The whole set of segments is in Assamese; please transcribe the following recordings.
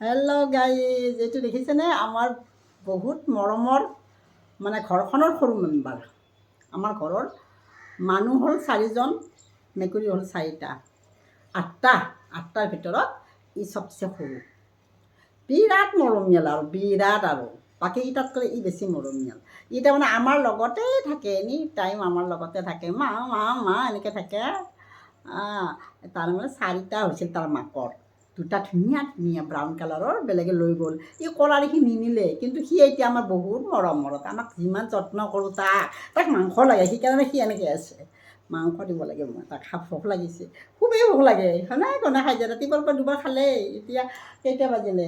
হেল্ল' গাইজ, এইটো দেখিছেনে? আমাৰ বহুত মৰমৰ মানে ঘৰখনৰ সৰু মেম্বাৰ। আমাৰ ঘৰৰ মানুহ হ'ল 4জন, মেকুৰী হ'ল 4টা। আঠটাৰ ভিতৰত ই চবচে সৰু। বিৰাট মৰমীয়াল আৰু বিৰাট আৰু বাকীকেইটাতকৈ ই বেছি মৰমীয়াল। ই তাৰমানে আমাৰ লগতেই থাকে, এনি টাইম আমাৰ লগতে থাকে, মা মা মা এনেকৈ থাকে। তাৰমানে 4টা হৈছিল তাৰ মাকৰ। 2টা ধুনীয়া ধুনীয়া ব্ৰাউন কালাৰৰ, বেলেগে লৈ গ'ল। ই ক'লা দেখি নিনিলে, কিন্তু সি এতিয়া আমাৰ বহুত মৰমত। আমাক যিমান যত্ন কৰোঁ তাক মাংস লাগে, সেইকাৰণে সি এনেকৈ আছে। মাংস দিব লাগে মই তাক, ভোক লাগিছে, খুবেই ভোক লাগে। হয়নে? কোনে খাই যায়, ৰাতিপুৱাৰ পৰা 2বাৰ খালেই। এতিয়া কেইটা বাজিলে?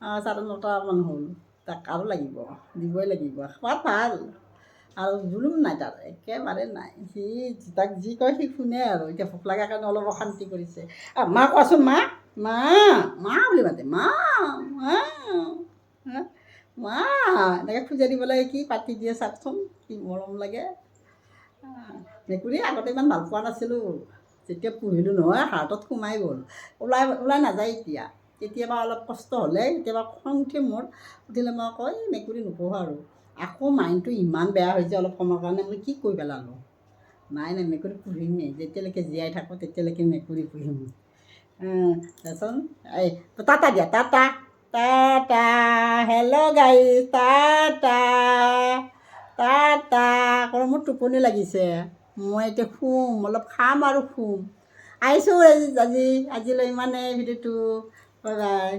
9:30মান হ'ল। তাক আৰু লাগিব, দিবই লাগিব। খোৱাত ভাল আৰু জুলুম নাই তাৰ, একেবাৰে নাই। সি তাক যি কয় সি শুনে আৰু। এতিয়া ভোক লগাৰ কাৰণে অলপ অশান্তি কৰিছে। মা কোৱাচোন, মা মা মা বুলি মাতে, মা মা মা এনেকৈ খোজে দিব লাগে। কি পাতি দিয়ে চাওকচোন, কি মৰম লাগে। মেকুৰী আগতে ইমান ভাল পোৱা নাছিলোঁ। যেতিয়া পুহিলোঁ নহয়, হাৰ্টত সোমাই গ'ল। ওলাই নাযায় এতিয়া। কেতিয়াবা অলপ কষ্ট হ'লে, কেতিয়াবা খং উঠে মোৰ, উঠিলে মই কওঁ এই মেকুৰী নোপোহোঁ আৰু। আকৌ মাইণ্ডটো ইমান বেয়া হৈছে অলপ সময়ৰ কাৰণে, মই কি কৰি পেলালোঁ। নাই মেকুৰী পুহিমেই, যেতিয়ালৈকে জীয়াই থাকোঁ তেতিয়ালৈকে মেকুৰী পুহিম। দেচোন এই টাটা দিয়া, tata tata. Hello' guys, tata tata. মোৰ টোপনি লাগিছে, মই এতিয়া শুম, অলপ খাম আৰু শুম। আহিছোঁ আজিলৈ ইমানেই ভিডিঅ'টো। Bye bye.